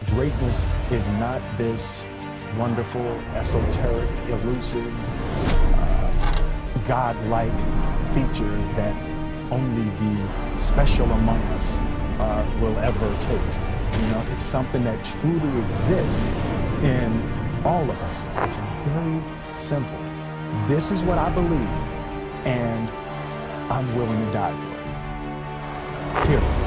Greatness is not this wonderful, esoteric, elusive, God-like feature that only the special among us will ever taste. You know, it's something that truly exists in all of us. It's very simple. This is what I believe, and I'm willing to die for it. Period.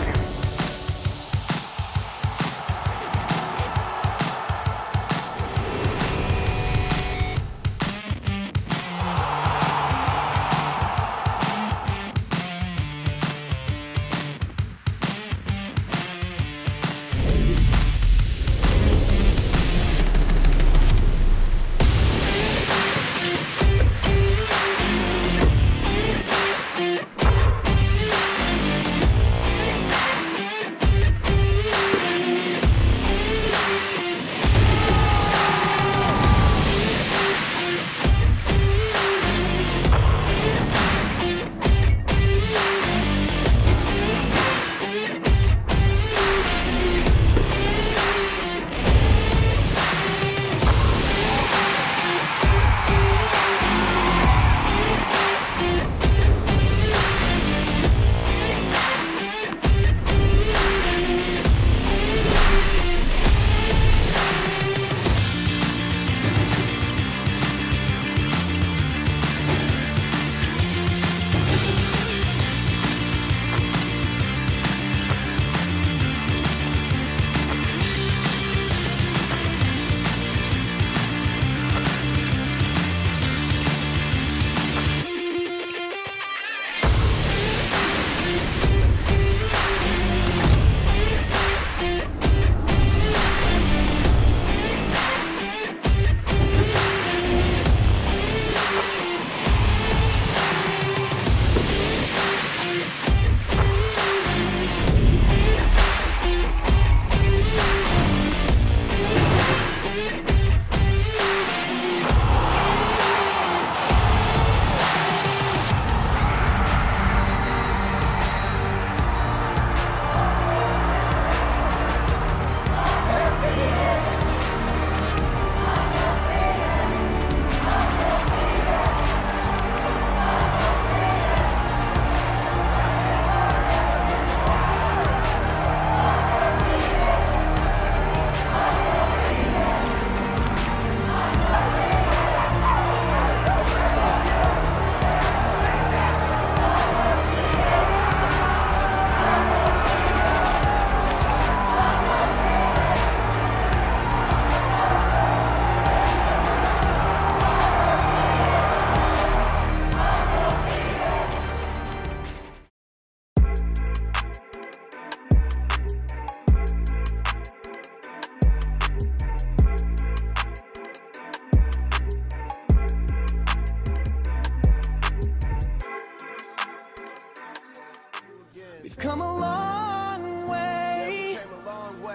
We've come a long way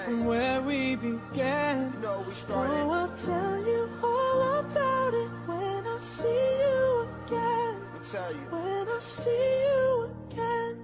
from where we began. Oh, I'll tell you all about it when I see you again. When I see you again.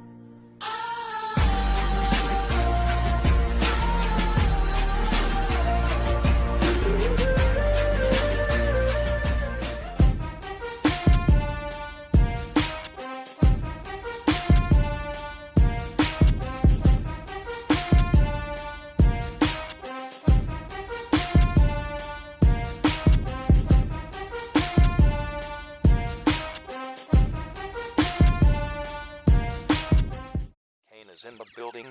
Is in the building.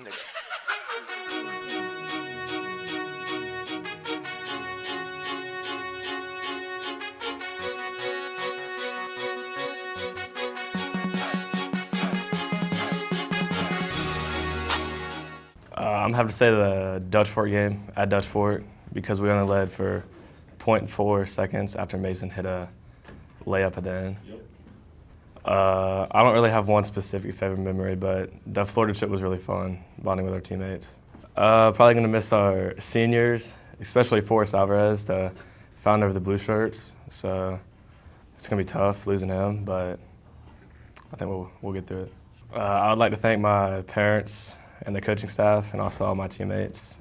I'm happy to say the Dutch Fort game at Dutch Fort because we only led for 0.4 seconds after Mason hit a layup at the end. I don't really have one specific favorite memory, but the Florida trip was really fun, bonding with our teammates. Probably going to miss our seniors, especially Forrest Alvarez, the founder of the Blue Shirts. So it's going to be tough losing him, but I think we'll get through it. I would like to thank my parents and the coaching staff and also all my teammates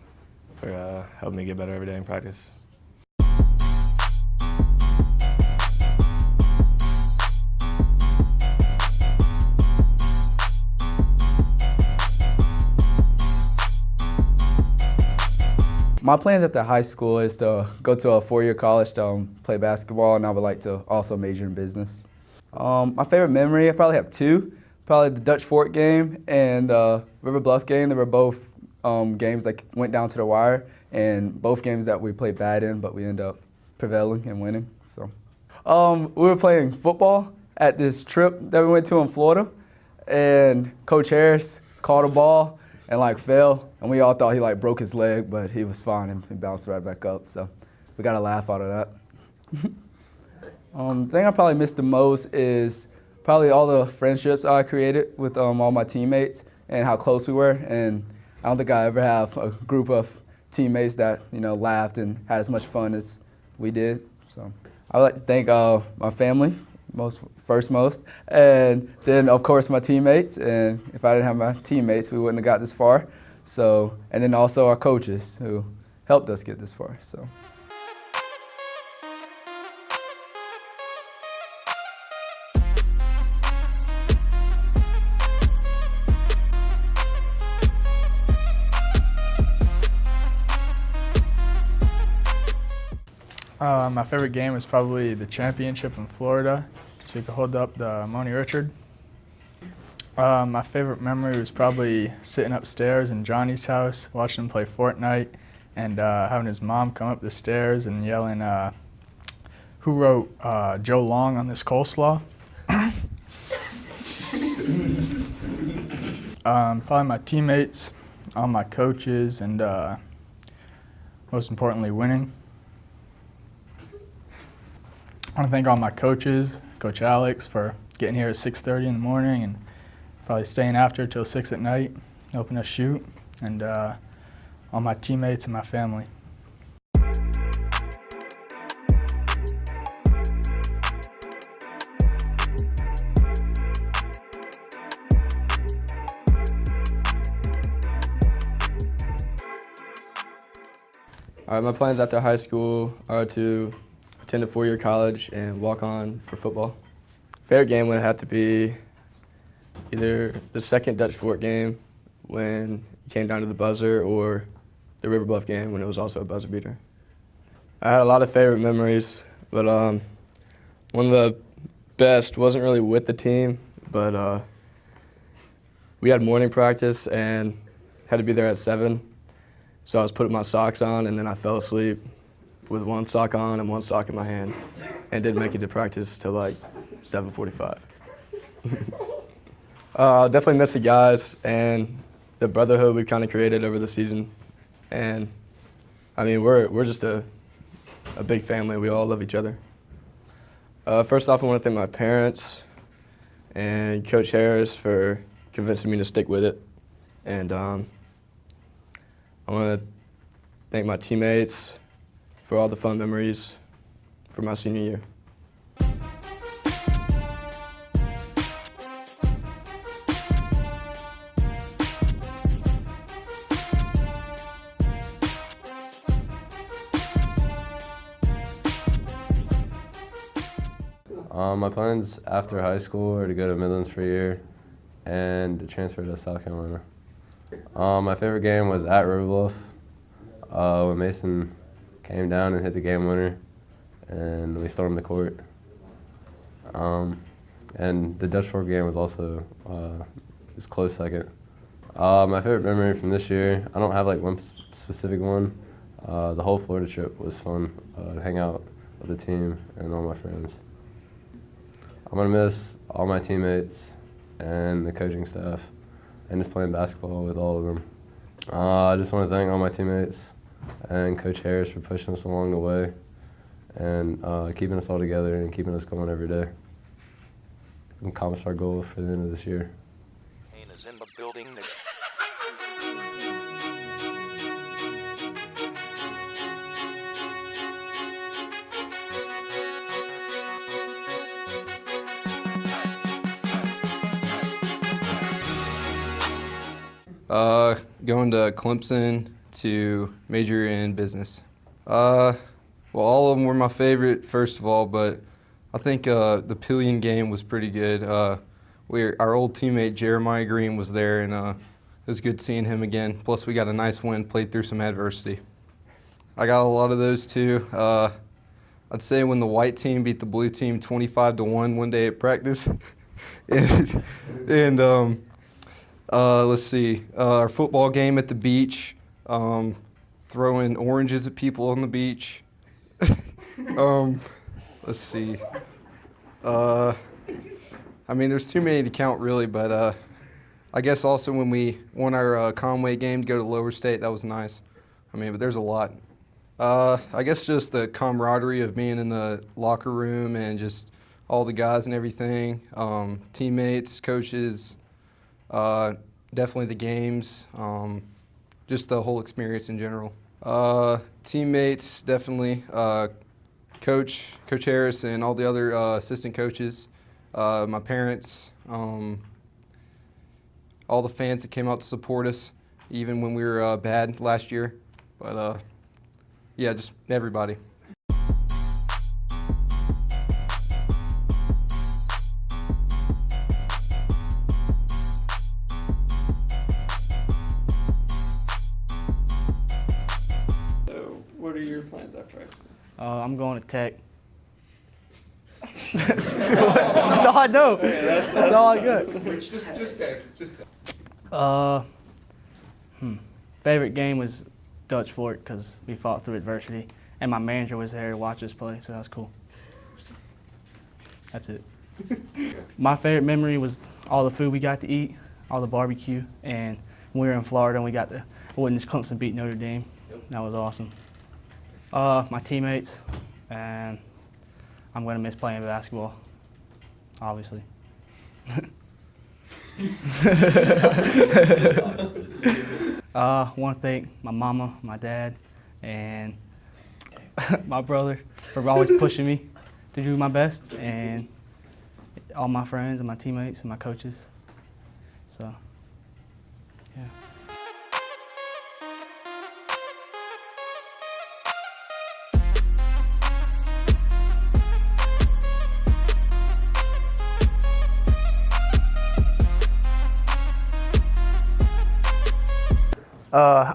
for helping me get better every day in practice. My plans at the high school is to go to a four-year college to play basketball, and I would like to also major in business. My favorite memory, I probably have two. Probably the Dutch Fort game and the River Bluff game. They were both games that went down to the wire, and both games that we played bad in, but we ended up prevailing and winning. So, we were playing football at this trip that we went to in Florida, and Coach Harris caught a ball and fell, and we all thought he broke his leg, but he was fine and he bounced right back up. So we got a laugh out of that. The thing I probably miss the most is probably all the friendships I created with all my teammates and how close we were. And I don't think I ever have a group of teammates that laughed and had as much fun as we did. So I would like to thank my family first, and then of course my teammates. And if I didn't have my teammates, we wouldn't have got this far. So, and then also our coaches who helped us get this far. So. My favorite game was probably the championship in Florida, so we could hold up the Moni Richard. My favorite memory was probably sitting upstairs in Johnny's house, watching him play Fortnite, and having his mom come up the stairs and yelling, "Who wrote Joe Long on this coleslaw?" Probably my teammates, all my coaches, and most importantly, winning. I want to thank all my coaches, Coach Alex, for getting here at 6:30 in the morning and probably staying after till 6 at night, helping us shoot, and all my teammates and my family. My plans after high school are to attend a four-year college and walk on for football. Favorite game would have to be either the second Dutch Fort game when it came down to the buzzer, or the River Bluff game when it was also a buzzer beater. I had a lot of favorite memories, but one of the best wasn't really with the team, but we had morning practice and had to be there at 7. So I was putting my socks on, and then I fell asleep with one sock on and one sock in my hand, and didn't make it to practice till 7:45. I'll definitely miss the guys and the brotherhood we've kind of created over the season. And I mean, we're just a big family. We all love each other. First off, I want to thank my parents and Coach Harris for convincing me to stick with it. And I want to thank my teammates for all the fun memories for my senior year. My plans after high school are to go to Midlands for a year and to transfer to South Carolina. My favorite game was at River Bluff when Mason came down and hit the game winner, and we stormed the court. And the Dutch Fork game was also was close second. My favorite memory from this year, I don't have one specific one. The whole Florida trip was fun to hang out with the team and all my friends. I'm gonna miss all my teammates and the coaching staff and just playing basketball with all of them. I just want to thank all my teammates and Coach Harris for pushing us along the way and keeping us all together and keeping us going every day. We accomplished our goal for the end of this year. Kane is in the building. Going to Clemson to major in business. Well, all of them were my favorite, first of all, but I think the pillion game was pretty good. Our old teammate Jeremiah Green was there, and it was good seeing him again. Plus, we got a nice win, played through some adversity. I got a lot of those too. I'd say when the white team beat the blue team 25-1 one day at practice, and let's see, our football game at the beach, throwing oranges at people on the beach. Let's see. I mean, there's too many to count really, but I guess also when we won our Conway game to go to Lower State, that was nice. I mean, but there's a lot. I guess just the camaraderie of being in the locker room and just all the guys and everything, teammates, coaches, definitely the games, just the whole experience in general. Teammates, definitely. Coach Harris and all the other assistant coaches, my parents, all the fans that came out to support us, even when we were bad last year. But yeah, just everybody. So, what are your plans after high school? I'm going to Tech. That's all I know. That's all I got. Just Tech. Favorite game was Dutch Fort because we fought through adversity, and my manager was there to watch us play, so that was cool. That's it. My favorite memory was all the food we got to eat, all the barbecue, and when we were in Florida and we got to witness Clemson beat Notre Dame. That was awesome. My teammates, and I'm going to miss playing basketball, obviously. I want to thank my mama, my dad, and my brother for always pushing me to do my best, and all my friends and my teammates and my coaches. So, yeah.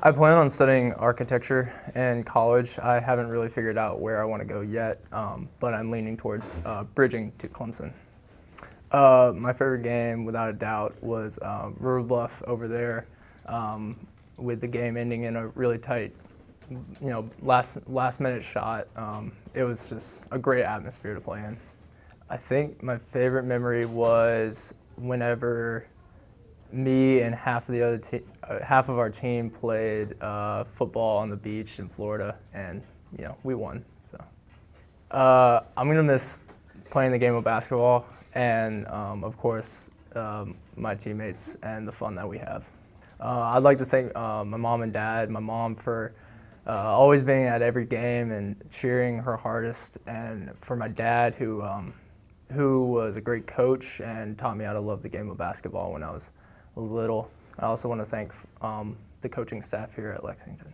I plan on studying architecture in college. I haven't really figured out where I want to go yet, but I'm leaning towards bridging to Clemson. My favorite game, without a doubt, was River Bluff over there, with the game ending in a really tight, last minute shot. It was just a great atmosphere to play in. I think my favorite memory was whenever me and half of our team played football on the beach in Florida, and we won. So I'm gonna miss playing the game of basketball, and of course my teammates and the fun that we have. I'd like to thank my mom and dad. My mom for always being at every game and cheering her hardest, and for my dad who was a great coach and taught me how to love the game of basketball when I was little. I also want to thank the coaching staff here at Lexington.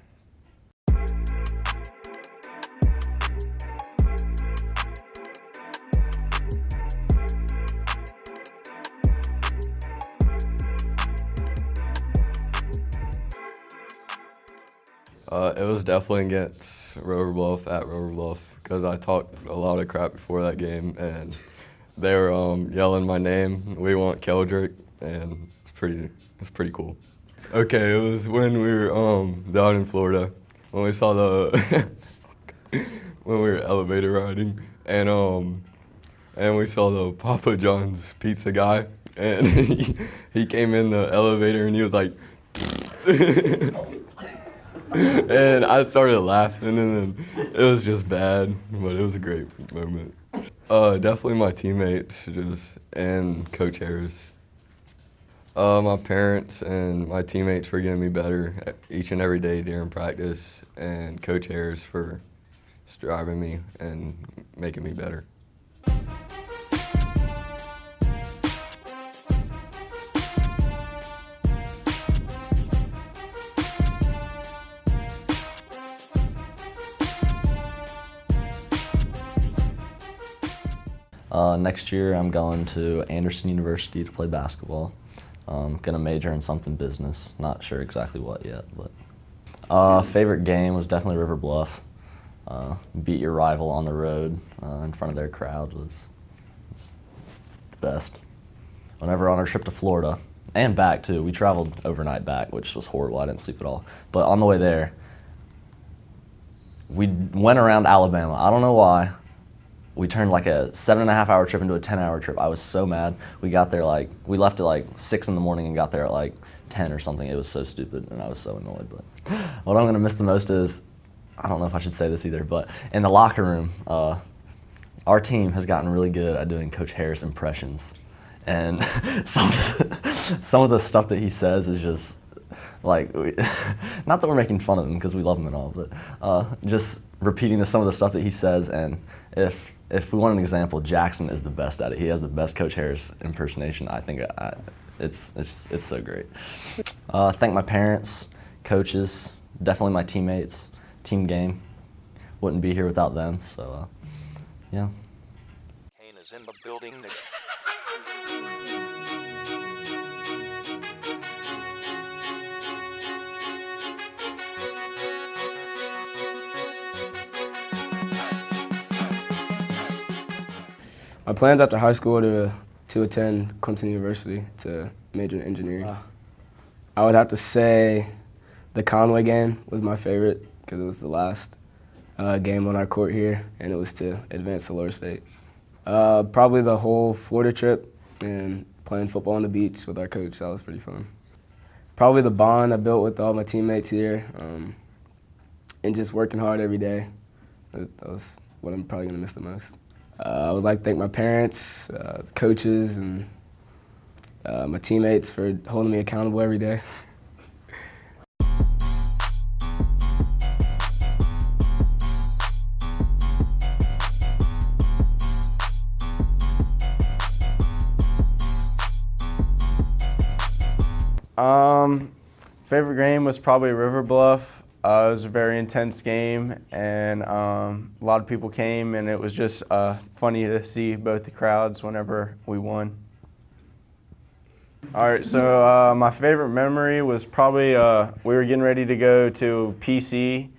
It was definitely against Rover Bluff at Rover Bluff because I talked a lot of crap before that game, and they were yelling my name. We want Keldrick, and it's pretty cool. Okay, it was when we were down in Florida when we saw the when we were elevator riding, and we saw the Papa John's pizza guy, and he came in the elevator and he was like. And I started laughing, and then it was just bad, but it was a great moment. Definitely my teammates, and Coach Harris. My parents and my teammates for getting me better each and every day during practice, and Coach Harris for driving me and making me better. Next year, I'm going to Anderson University to play basketball. Gonna major in something business. Not sure exactly what yet, but favorite game was definitely River Bluff. Beat your rival on the road in front of their crowd was the best. Whenever on our trip to Florida, and back too, we traveled overnight back, which was horrible. I didn't sleep at all. But on the way there, we went around Alabama. I don't know why. We turned like a 7.5-hour trip into a 10-hour trip. I was so mad. We got there we left at like 6 in the morning and got there at like 10 or something. It was so stupid and I was so annoyed. But what I'm gonna miss the most is, I don't know if I should say this either, but in the locker room, our team has gotten really good at doing Coach Harris impressions. And some of the stuff that he says is just like, not that we're making fun of him because we love him and all, but just repeating some of the stuff that he says. And if we want an example, Jackson is the best at it. He has the best Coach Harris impersonation. I think it's so great. Thank my parents, coaches, definitely my teammates, team game. Wouldn't be here without them, so yeah. Kane is in the building. My plans after high school are to attend Clemson University to major in engineering. I would have to say the Conway game was my favorite because it was the last game on our court here, and it was to advance to lower state. Probably the whole Florida trip and playing football on the beach with our coach. That was pretty fun. Probably the bond I built with all my teammates here and just working hard every day. That was what I'm probably going to miss the most. I would like to thank my parents, coaches, and my teammates for holding me accountable every day. Favorite game was probably River Bluff. It was a very intense game, and a lot of people came, and it was just funny to see both the crowds whenever we won. All right, so my favorite memory was probably we were getting ready to go to PC,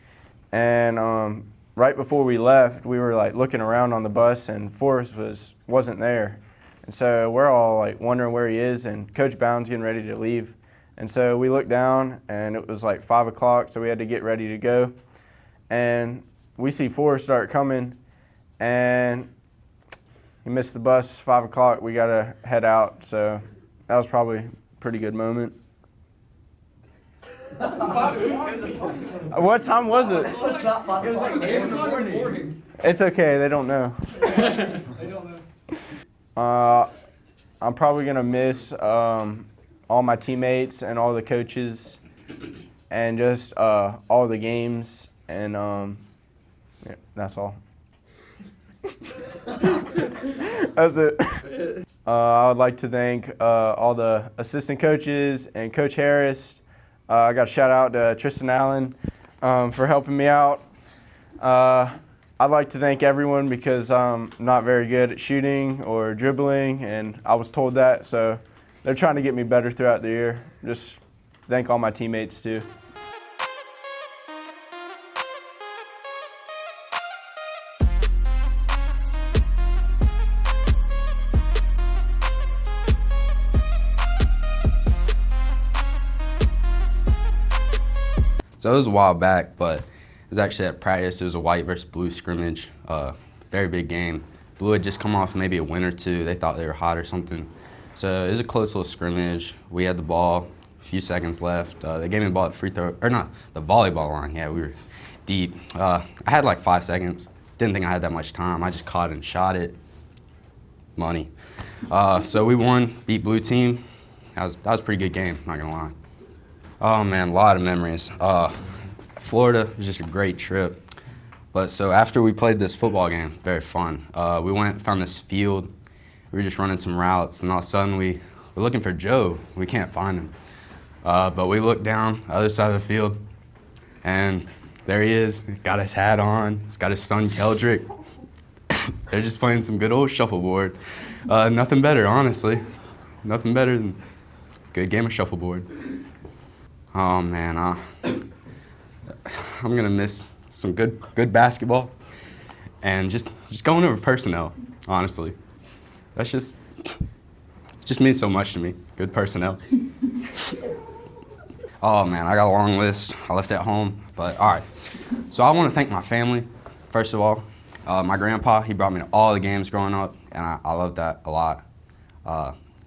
and right before we left, we were like looking around on the bus, and Forrest wasn't there, and so we're all like wondering where he is, and Coach Bound's getting ready to leave. And so we looked down, and it was like 5 o'clock, so we had to get ready to go. And we see Forrest start coming, and he missed the bus, 5 o'clock. We got to head out, so that was probably a pretty good moment. What time was it? It was not 5 o'clock. It was like 8 in the morning. It's okay, they don't know. They don't know. I'm probably going to miss all my teammates and all the coaches and just all the games, and yeah, that's all. That's it. I would like to thank all the assistant coaches and Coach Harris. I got a shout out to Tristan Allen for helping me out. I'd like to thank everyone because I'm not very good at shooting or dribbling, and I was told that, so they're trying to get me better throughout the year. Just thank all my teammates too. So it was a while back, but it was actually at practice. It was a white versus blue scrimmage, very big game. Blue had just come off maybe a win or two. They thought they were hot or something. So it was a close little scrimmage. We had the ball, a few seconds left. They gave me the ball at free throw, or not, the volleyball line. Yeah, we were deep. I had like 5 seconds. Didn't think I had that much time. I just caught it and shot it. Money. So we won, beat blue team. That was a pretty good game, not gonna lie. Oh man, a lot of memories. Florida was just a great trip. But so after we played this football game, very fun. We found this field. We were just running some routes, and all of a sudden we're looking for Joe. We can't find him. But we looked down the other side of the field, and there he is. He's got his hat on. He's got his son Keldrick. They're just playing some good old shuffleboard. Nothing better, honestly. Nothing better than a good game of shuffleboard. Oh man, I'm gonna miss some good basketball and just going over personnel. Honestly, that's just means so much to me. Good personnel. Oh man, I got a long list. I left at home, but all right. So I want to thank my family, first of all. My grandpa, he brought me to all the games growing up, and I loved that a lot.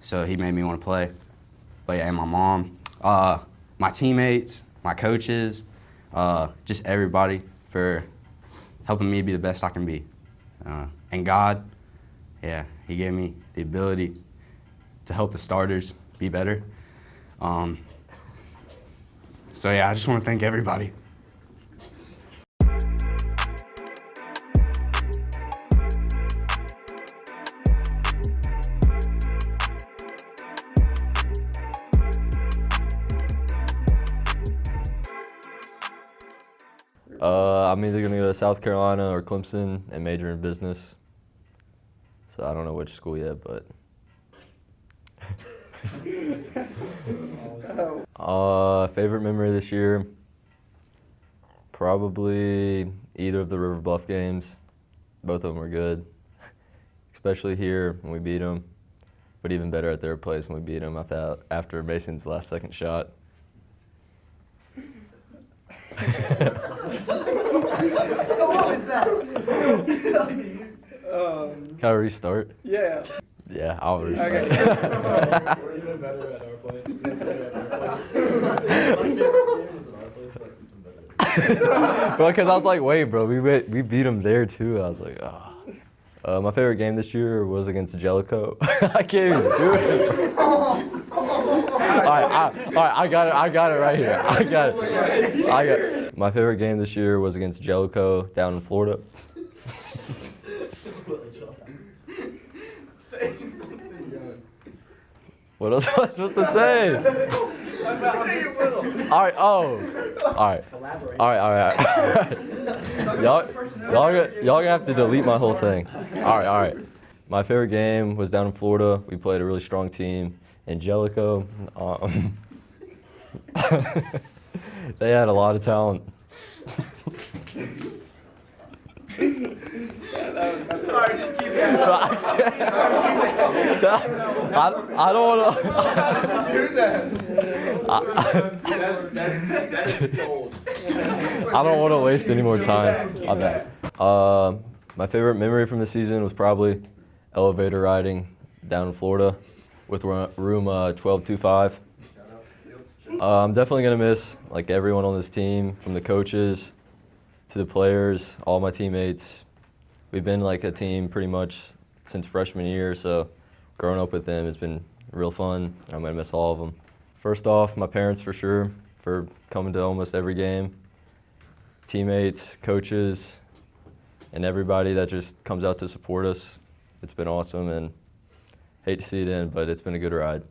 So he made me want to play. But yeah, and my mom, my teammates, my coaches, just everybody for helping me be the best I can be. And God, yeah, he gave me the ability to help the starters be better. So yeah, I just want to thank everybody. I'm either going to go to South Carolina or Clemson and major in business. So I don't know which school yet, but. Favorite memory this year? Probably either of the River Bluff games. Both of them were good, especially here when we beat them, but even better at their place when we beat them after Mason's last second shot. What was that? Can I restart? Yeah. Yeah, I'll restart. Okay. We're even better at our place. My favorite game was at our place, but even better. Bro, because I was like, wait, bro, we beat them there too. I was like, ah. My favorite game this year was against Jellicoe. I can't even do it. All right, I got it right here. I got it. My favorite game this year was against Jellicoe down in Florida. What else am I supposed to say? All right. All right. Y'all gonna have to delete my whole thing. All right. My favorite game was down in Florida. We played a really strong team in Jellicoe. They had a lot of talent. Sorry, just keep that. I don't want to do that. That's gold. I don't want to waste any more time on that. My favorite memory from the season was probably elevator riding down in Florida with room 1225. I'm definitely gonna miss like everyone on this team, from the coaches to the players, all my teammates. We've been like a team pretty much since freshman year, so growing up with them has been real fun. I'm gonna miss all of them. First off, my parents for sure, for coming to almost every game. Teammates, coaches, and everybody that just comes out to support us. It's been awesome, and hate to see it end, but it's been a good ride.